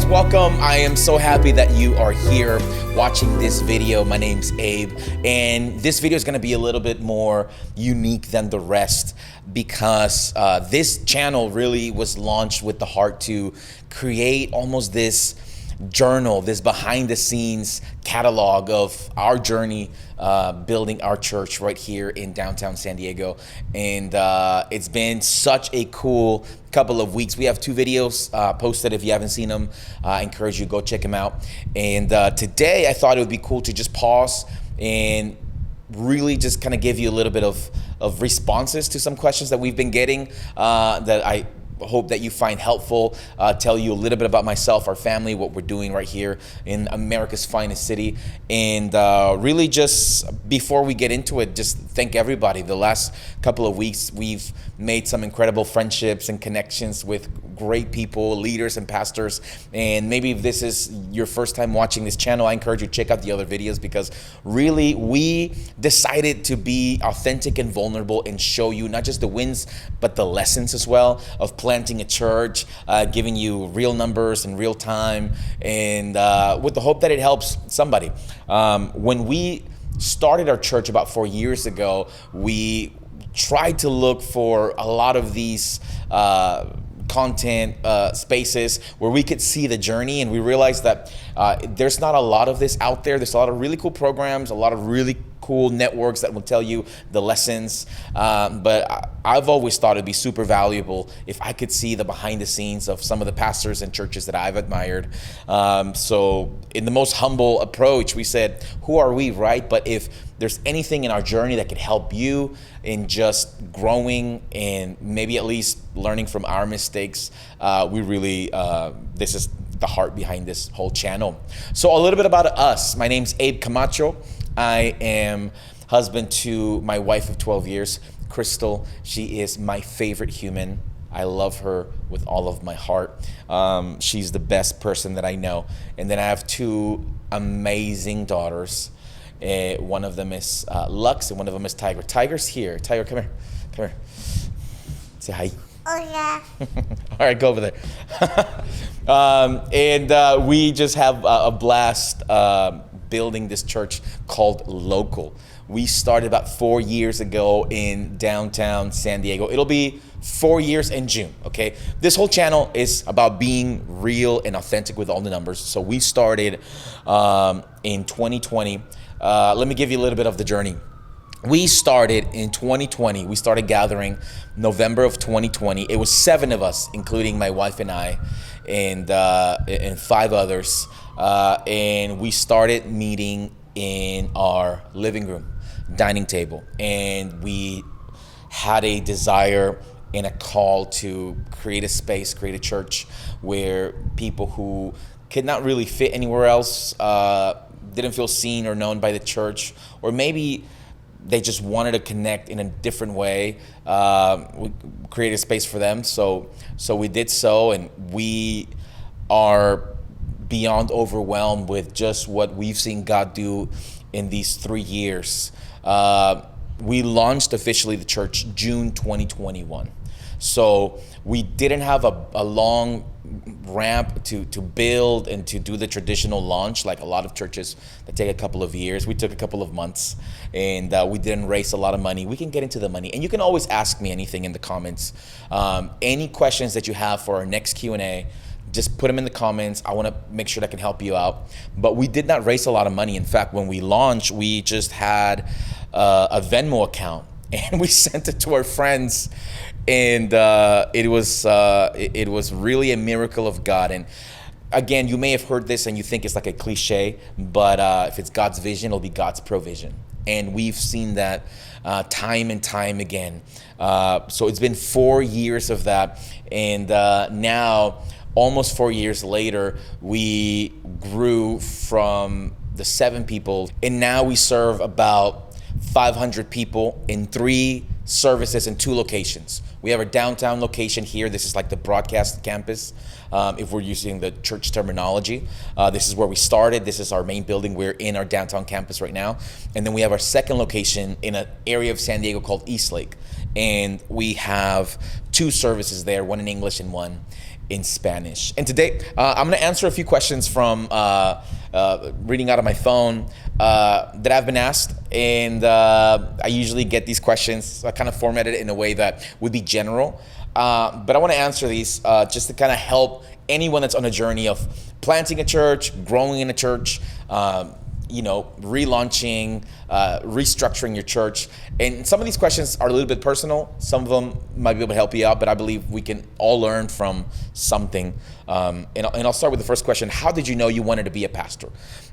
welcome. I am so happy that you are here watching this video. My name's Abe, and this video is going to be a little bit more unique than the rest because this channel really was launched with the heart to create almost this journal, this behind the scenes catalog of our journey building our church right here in downtown San Diego. And it's been such a cool couple of weeks. We have 2 videos posted. If you haven't seen them, I encourage you to go check them out. And today I thought it would be cool to just pause and really just kind of give you a little bit of responses to some questions that we've been getting that I hope that you find helpful. Tell you a little bit about myself, our family, what we're doing right here in America's finest city. And really just before we get into it, just thank everybody. The last couple of weeks, we've made some incredible friendships and connections with great people, leaders and pastors. And maybe if this is your first time watching this channel, I encourage you to check out the other videos because really we decided to be authentic and vulnerable and show you not just the wins, but the lessons as well of planting a church, giving you real numbers in real time, and with the hope that it helps somebody. When we started our church about 4 years ago, we tried to look for a lot of these content spaces where we could see the journey, and we realized that there's not a lot of this out there. There's a lot of really cool programs, a lot of really cool networks that will tell you the lessons, but I've always thought it'd be super valuable if I could see the behind the scenes of some of the pastors and churches that I've admired. So in the most humble approach, we said, who are we, right? But if there's anything in our journey that could help you in just growing and maybe at least learning from our mistakes, we really, this is the heart behind this whole channel. So a little bit about us. My name's Abe Camacho. I am husband to my wife of 12 years, Crystal. She is my favorite human. I love her with all of my heart. She's the best person that I know. And then I have 2 amazing daughters. One of them is Lux, and one of them is Tiger. Tiger's here. Tiger, come here. Come here. Say hi. Oh, yeah. All right, go over there. And we just have a blast building this church called Local. We started about 4 years ago in downtown San Diego. It'll be 4 years in June, okay? This whole channel is about being real and authentic with all the numbers. So we started in 2020. Let me give you a little bit of the journey. We started in 2020. We started gathering November of 2020. It was 7 of us, including my wife and I, and 5 others. And we started meeting in our living room, dining table. And we had a desire and a call to create a space, create a church where people who could not really fit anywhere else, didn't feel seen or known by the church, or maybe they just wanted to connect in a different way. We created a space for them. So we did so, and we are beyond overwhelmed with just what we've seen God do in these 3 years. We launched officially the church June 2021. So we didn't have a long ramp to build and to do the traditional launch like a lot of churches that take a couple of years. We took a couple of months, and we didn't raise a lot of money. We can get into the money, and you can always ask me anything in the comments. Any questions that you have for our next Q&A, just put them in the comments. I want to make sure that I can help you out. But we did not raise a lot of money. In fact, when we launched, we just had a Venmo account, and we sent it to our friends. And it was really a miracle of God. And again, you may have heard this and you think it's like a cliche, but if it's God's vision, it'll be God's provision. And we've seen that time and time again. So it's been 4 years of that. And now, almost 4 years later, we grew from the 7 people, and now we serve about 500 people in 3 services in 2 locations. We have our downtown location here. This is like the broadcast campus, if we're using the church terminology. This is where we started. This is our main building. We're in our downtown campus right now. And then we have our second location in an area of San Diego called East Lake. and we have two services there, one in English and one in Spanish. And today, I'm going to answer a few questions from reading out of my phone that I've been asked. And I usually get these questions, I kind of formatted it in a way that would be general. But I want to answer these just to kind of help anyone that's on a journey of planting a church, growing in a church, relaunching, restructuring your church. And some of these questions are a little bit personal. Some of them might be able to help you out, but I believe we can all learn from something. And I'll start with the first question. How did you know you wanted to be a pastor?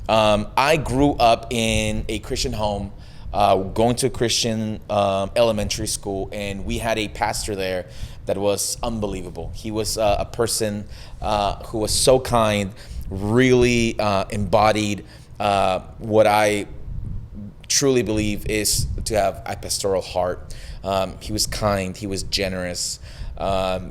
I grew up in a Christian home, going to a Christian elementary school, and we had a pastor there that was unbelievable. He was a person who was so kind, really embodied what I truly believe is to have a pastoral heart. He was kind, he was generous,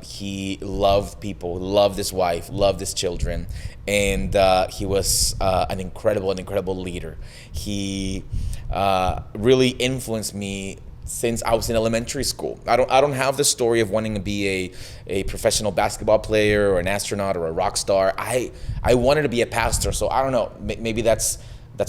he loved people, loved his wife, loved his children, and he was an incredible leader. He really influenced me since I was in elementary school. I don't have the story of wanting to be a professional basketball player or an astronaut or a rock star. I wanted to be a pastor, so I don't know. Maybe that's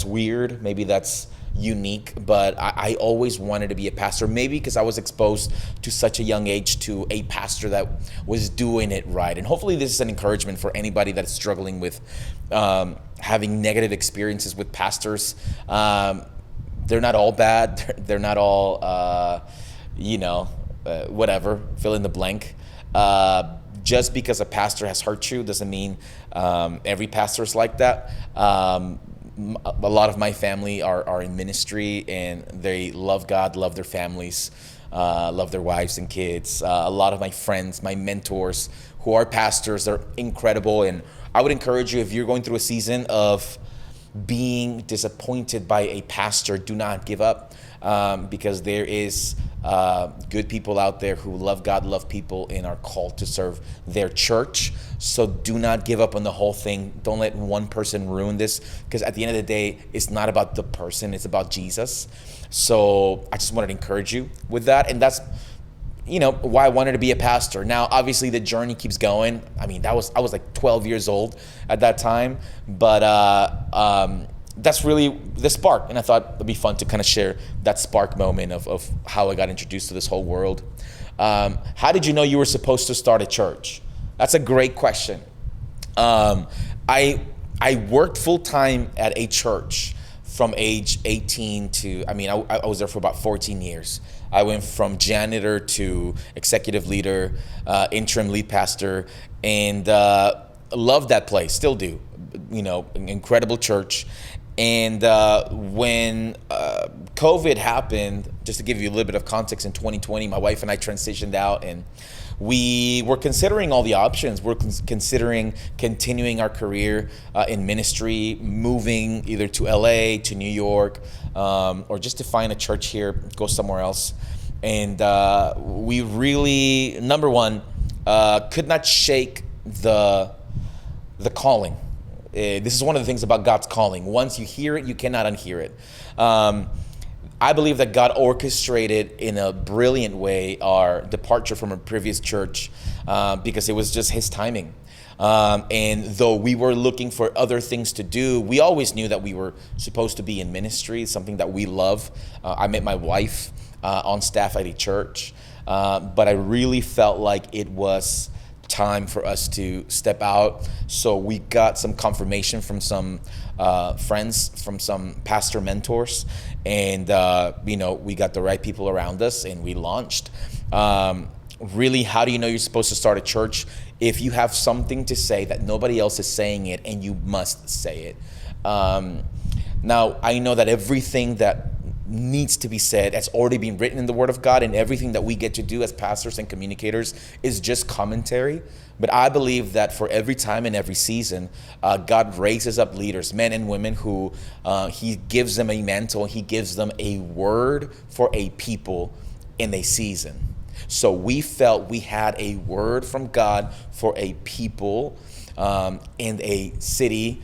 weird. Maybe that's unique, but I always wanted to be a pastor. Maybe because I was exposed to such a young age to a pastor that was doing it right. And hopefully this is an encouragement for anybody that's struggling with having negative experiences with pastors. They're not all bad. They're not all, whatever, fill in the blank. Just because a pastor has hurt you doesn't mean every pastor is like that. A lot of my family are in ministry, and they love God, love their families, love their wives and kids. A lot of my friends, my mentors who are pastors, they're incredible. And I would encourage you, if you're going through a season of being disappointed by a pastor, do not give up, because there is good people out there who love God, love people, and are called to serve their church. So do not give up on the whole thing. Don't let one person ruin this, because at the end of the day, it's not about the person, it's about Jesus. So I just wanted to encourage you with that. And that's why I wanted to be a pastor. Now, obviously, the journey keeps going. I mean, I was like 12 years old at that time, but that's really the spark. And I thought it'd be fun to kind of share that spark moment of how I got introduced to this whole world. How did you know you were supposed to start a church? That's a great question. I worked full time at a church from age 18 to, I was there for about 14 years. I went from janitor to executive leader, interim lead pastor, and loved that place, still do. An incredible church. And when COVID happened, just to give you a little bit of context, in 2020, my wife and I transitioned out, and we were considering all the options. We're considering continuing our career in ministry, moving either to LA, to New York, or just to find a church here, go somewhere else. And we really, number one, could not shake the calling. This is one of the things about God's calling. Once you hear it, you cannot unhear it. I believe that God orchestrated in a brilliant way our departure from a previous church because it was just His timing. And though we were looking for other things to do, we always knew that we were supposed to be in ministry, something that we love. I met my wife on staff at a church, but I really felt like it was time for us to step out. So we got some confirmation from some friends, from some pastor mentors, and we got the right people around us, and we launched. Really, how do you know you're supposed to start a church? If you have something to say that nobody else is saying it, and you must say it. Now, I know that everything that needs to be said has already been written in the Word of God, and everything that we get to do as pastors and communicators is just commentary. But I believe that for every time and every season, God raises up leaders, men and women, who He gives them a mantle, He gives them a word for a people in a season. So we felt we had a word from God for a people in a city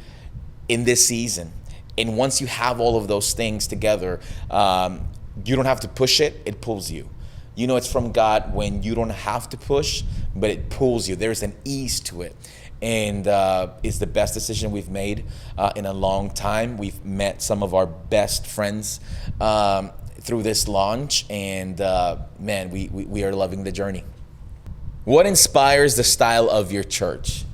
in this season. And once you have all of those things together, you don't have to push it, it pulls you. You know it's from God when you don't have to push, but it pulls you. There's an ease to it. And it's the best decision we've made in a long time. We've met some of our best friends through this launch, and man, we are loving the journey. What inspires the style of your church?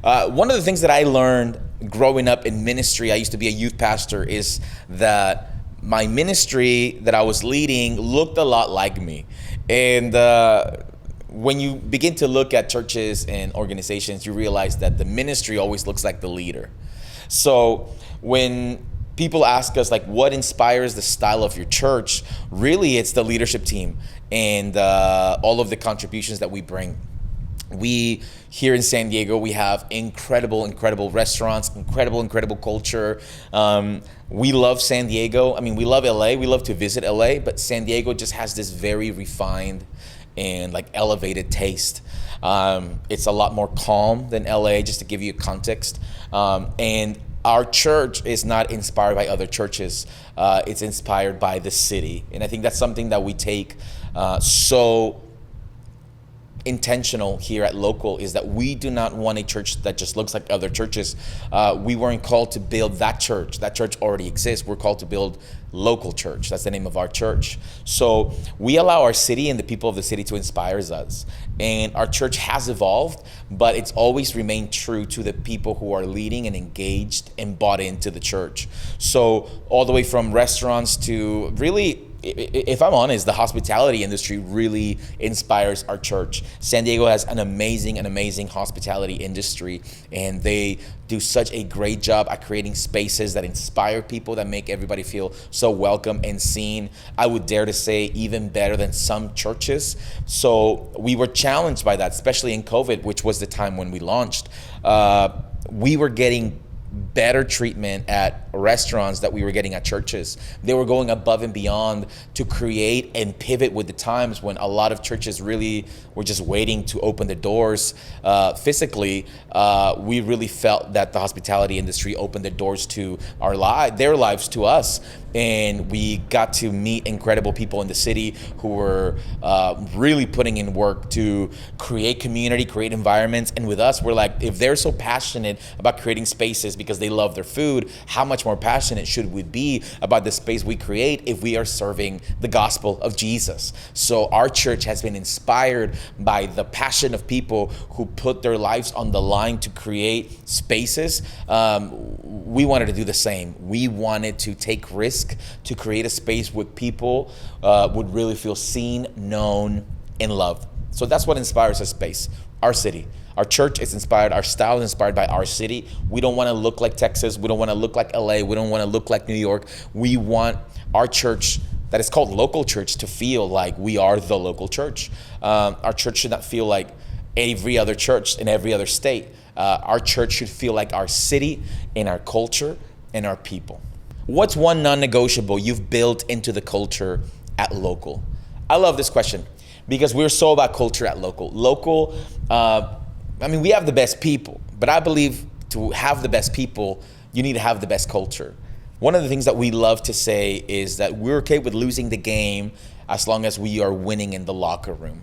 One of the things that I learned growing up in ministry, I used to be a youth pastor, is that my ministry that I was leading looked a lot like me. And when you begin to look at churches and organizations, you realize that the ministry always looks like the leader. So when people ask us, like, what inspires the style of your church? Really, it's the leadership team and all of the contributions that we bring. We here in San Diego, we have incredible restaurants, incredible culture. We love San Diego. I mean, we love LA. We love to visit LA, but San Diego just has this very refined and like elevated taste. It's a lot more calm than LA, just to give you context. And our church is not inspired by other churches. It's inspired by the city. And I think that's something that we take so intentional here at Local, is that we do not want a church that just looks like other churches. We weren't called to build that church. That church already exists. We're called to build Local Church. That's the name of our church. So we allow our city and the people of the city to inspire us. And our church has evolved, but it's always remained true to the people who are leading and engaged and bought into the church. So all the way from restaurants to really, if I'm honest, the hospitality industry really inspires our church. San Diego has an amazing hospitality industry, and they do such a great job at creating spaces that inspire people, that make everybody feel so welcome and seen. I would dare to say even better than some churches. So we were challenged by that, especially in COVID, which was the time when we launched. We were getting better treatment at restaurants that we were getting at churches. They were going above and beyond to create and pivot with the times, when a lot of churches really were just waiting to open the doors physically. We really felt that the hospitality industry opened the doors to their lives to us. And we got to meet incredible people in the city who were really putting in work to create community, create environments. And with us, we're like, if they're so passionate about creating spaces because they love their food, how much more passionate should we be about the space we create if we are serving the gospel of Jesus? So our church has been inspired by the passion of people who put their lives on the line to create spaces. We wanted to do the same. We wanted to take risk to create a space where people would really feel seen, known, and loved. So that's what inspires our space, our city. Our church is inspired, our style is inspired by our city. We don't want to look like Texas. We don't want to look like LA. We don't want to look like New York. We want our church, that is called Local Church, to feel like we are the local church. Our church should not feel like every other church in every other state. Our church should feel like our city and our culture and our people. What's one non-negotiable you've built into the culture at Local? I love this question because we're so about culture at Local. Local, we have the best people, but I believe to have the best people, you need to have the best culture. One of the things that we love to say is that we're okay with losing the game as long as we are winning in the locker room.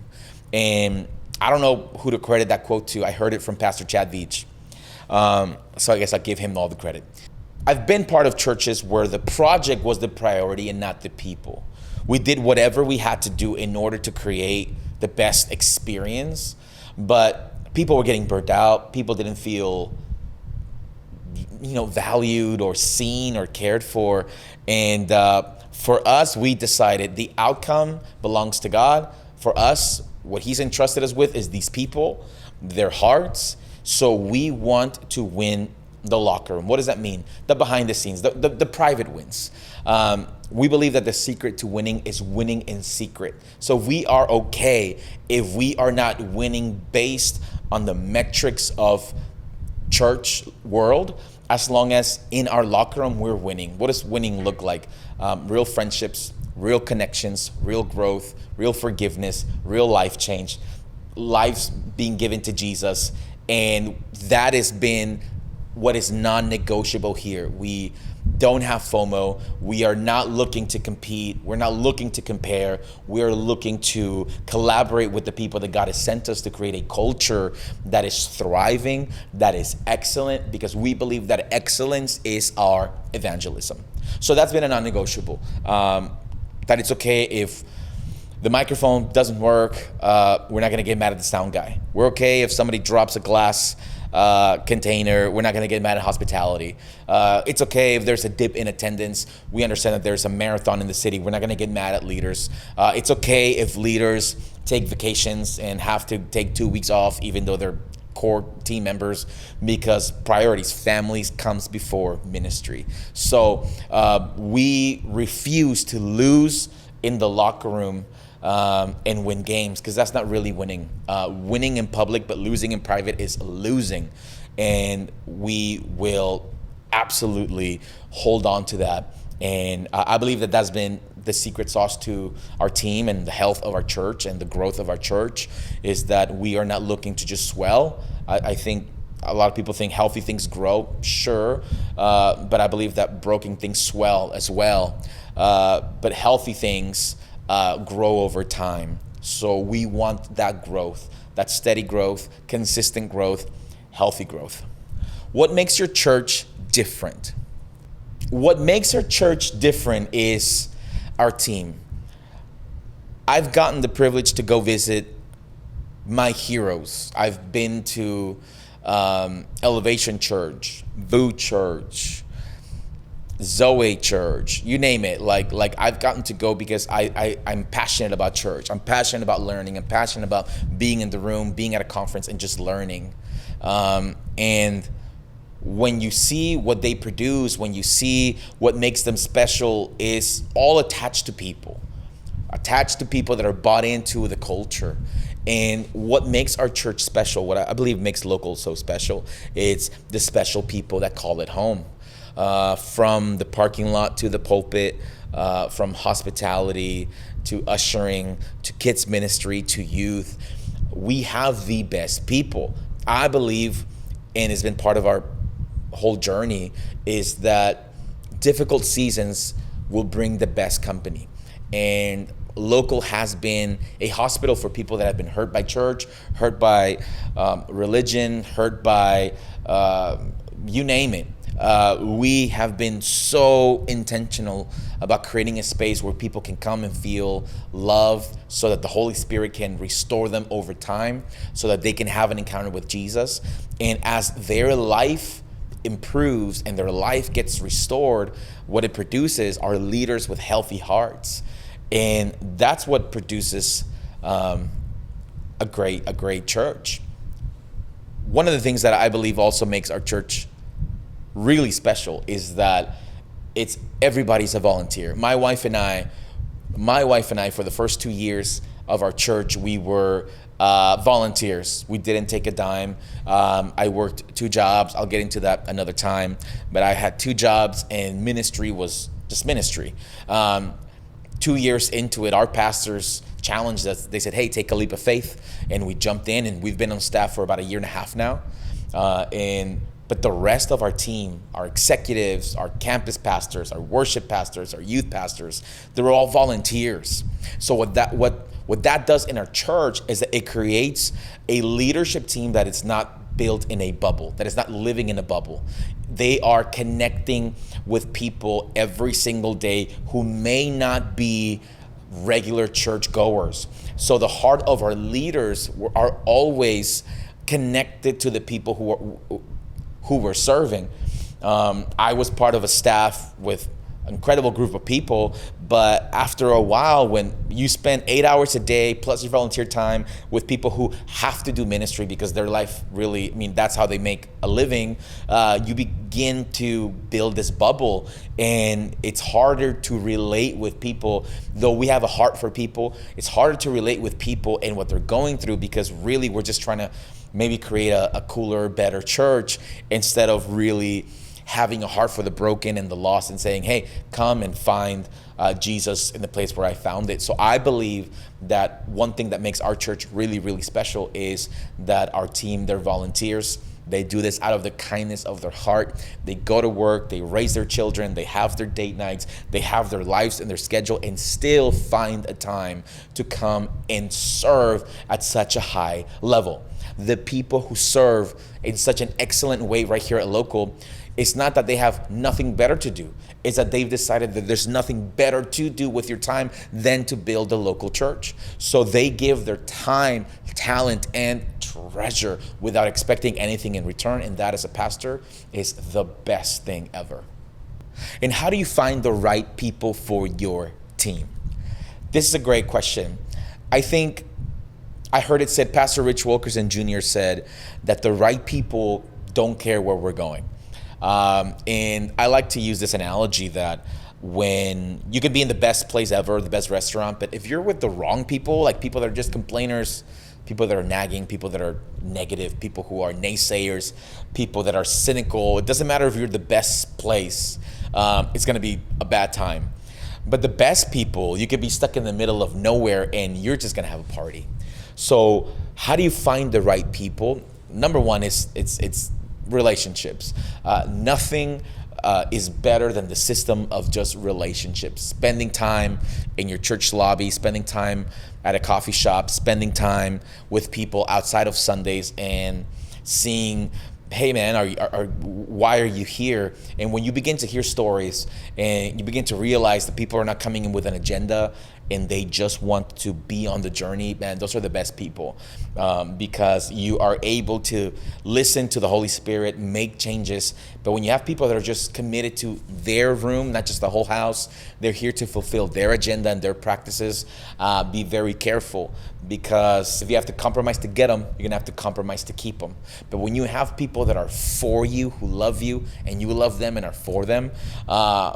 And I don't know who to credit that quote to. I heard it from Pastor Chad Veach. So I guess I'll give him all the credit. I've been part of churches where the project was the priority and not the people. We did whatever we had to do in order to create the best experience, but people were getting burnt out. People didn't feel, valued or seen or cared for. And for us, we decided the outcome belongs to God. For us, what He's entrusted us with is these people, their hearts. So we want to win the locker room. What does that mean? The behind the scenes, the private wins. We believe that the secret to winning is winning in secret. So we are okay if we are not winning based on the metrics of church world, as long as in our locker room we're winning. What does winning look like? Real friendships, real connections, real growth, real forgiveness, real life change, lives being given to Jesus. And that has been what is non-negotiable here. We don't have FOMO. We are not looking to compete. We're not looking to compare. We are looking to collaborate with the people that God has sent us to create a culture that is thriving, that is excellent, because we believe that excellence is our evangelism. So that's been a non-negotiable. That it's okay if the microphone doesn't work. We're not gonna get mad at the sound guy. We're okay if somebody drops a glass container. We're not gonna get mad at hospitality. It's okay if there's a dip in attendance. We understand that there's a marathon in the city. We're not gonna get mad at leaders. It's okay if leaders take vacations and have to take 2 weeks off, even though they're core team members, because priorities, families comes before ministry. So we refuse to lose in the locker room and win games, because that's not really winning. Winning in public but losing in private is losing, and we will absolutely hold on to that. And I believe that that's been the secret sauce to our team and the health of our church and the growth of our church, is that we are not looking to just swell. I think a lot of people think healthy things grow, sure, but I believe that broken things swell as well. But healthy things grow over time. So we want that growth, that steady growth, consistent growth, healthy growth. What makes your church different? What makes our church different is our team. I've gotten the privilege to go visit my heroes. I've been to Elevation Church, Voo Church, Zoe Church, you name it. Like I've gotten to go because I'm passionate about church. I'm passionate about learning. I'm passionate about being in the room, being at a conference, and just learning. And when you see what they produce, when you see what makes them special, is all attached to people that are bought into the culture. And what makes our church special, what I believe makes local so special, it's the special people that call it home. From the parking lot to the pulpit, from hospitality to ushering to kids ministry to youth, we have the best people. I believe, and it's been part of our whole journey, is that difficult seasons will bring the best company. And local has been a hospital for people that have been hurt by church, hurt by religion, hurt by you name it. We have been so intentional about creating a space where people can come and feel loved, so that the Holy Spirit can restore them over time, so that they can have an encounter with Jesus. And as their life improves and their life gets restored, what it produces are leaders with healthy hearts. And that's what produces a great church. One of the things that I believe also makes our church really special is that it's everybody's a volunteer. My wife and I, for the first 2 years of our church, we were volunteers. We didn't take a dime. I worked 2 jobs. I'll get into that another time. But I had 2 jobs, and ministry was just ministry. 2 years into it, our pastors challenged us. They said, hey, take a leap of faith. And we jumped in, and we've been on staff for about 1.5 years now. But the rest of our team, our executives, our campus pastors, our worship pastors, our youth pastors, they're all volunteers. So what that does in our church is that it creates a leadership team that is not built in a bubble, that is not living in a bubble. They are connecting with people every single day who may not be regular church goers. So the heart of our leaders are always connected to the people who we're serving. I was part of a staff with an incredible group of people, but after a while, when you spend 8 hours a day plus your volunteer time with people who have to do ministry because their life really, that's how they make a living, you begin to build this bubble, and it's harder to relate with people. Though we have a heart for people, it's harder to relate with people and what they're going through, because really we're just trying to maybe create a cooler, better church, instead of really having a heart for the broken and the lost and saying, hey, come and find Jesus in the place where I found it. So I believe that one thing that makes our church really, really special is that our team, they're volunteers. They do this out of the kindness of their heart. They go to work, they raise their children, they have their date nights, they have their lives and their schedule, and still find a time to come and serve at such a high level. The people who serve in such an excellent way right here at Local, it's not that they have nothing better to do. It's that they've decided that there's nothing better to do with your time than to build a local church. So they give their time, talent, and treasure without expecting anything in return. And that, as a pastor, is the best thing ever. And how do you find the right people for your team? This is a great question. I think I heard it said, Pastor Rich Wilkerson Jr. said that the right people don't care where we're going. And I like to use this analogy that when you could be in the best place ever, the best restaurant, but if you're with the wrong people, like people that are just complainers, people that are nagging, people that are negative, people who are naysayers, people that are cynical, it doesn't matter if you're the best place, it's going to be a bad time. But the best people, you could be stuck in the middle of nowhere and you're just going to have a party. So how do you find the right people? Number one is it's relationships. Nothing is better than the system of just relationships. Spending time in your church lobby, spending time at a coffee shop, spending time with people outside of Sundays, and seeing, hey man, why are you here? And when you begin to hear stories and you begin to realize that people are not coming in with an agenda and they just want to be on the journey, man, those are the best people, because you are able to listen to the Holy Spirit, make changes. But when you have people that are just committed to their room, not just the whole house, they're here to fulfill their agenda and their practices, be very careful, because if you have to compromise to get them, you're gonna have to compromise to keep them. But when you have people that are for you, who love you, and you love them and are for them,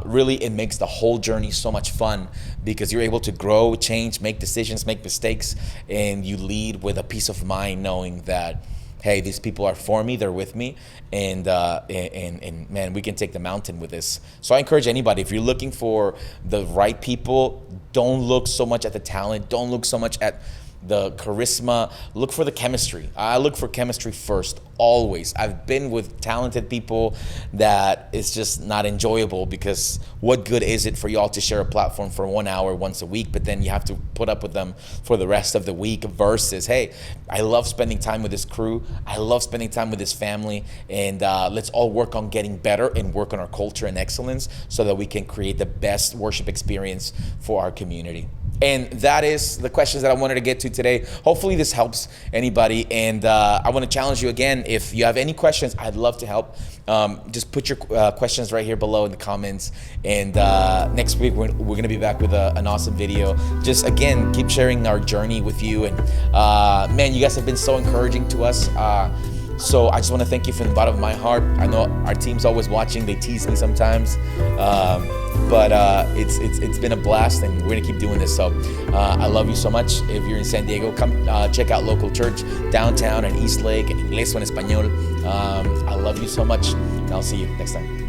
really it makes the whole journey so much fun, because you're able to grow, change, make decisions, make mistakes, and you lead with a peace of mind knowing that, hey, these people are for me, they're with me, and man, we can take the mountain with this. So I encourage anybody, if you're looking for the right people, don't look so much at the talent, don't look so much at the charisma, look for the chemistry. I look for chemistry first, always. I've been with talented people that it's just not enjoyable, because what good is it for y'all to share a platform for 1 hour once a week, but then you have to put up with them for the rest of the week, versus, hey, I love spending time with this crew, I love spending time with this family, and let's all work on getting better and work on our culture and excellence so that we can create the best worship experience for our community. And that is the questions that I wanted to get to today. Hopefully this helps anybody. And I want to challenge you again, if you have any questions, I'd love to help. Just put your questions right here below in the comments. And next week, we're going to be back with an awesome video. Just, again, keep sharing our journey with you. And man, you guys have been so encouraging to us. So I just want to thank you from the bottom of my heart. I know our team's always watching. They tease me sometimes. But it's been a blast, and we're gonna keep doing this. So I love you so much. If you're in San Diego, come check out Local Church downtown in East Lake, en inglés o en español. I love you so much, and I'll see you next time.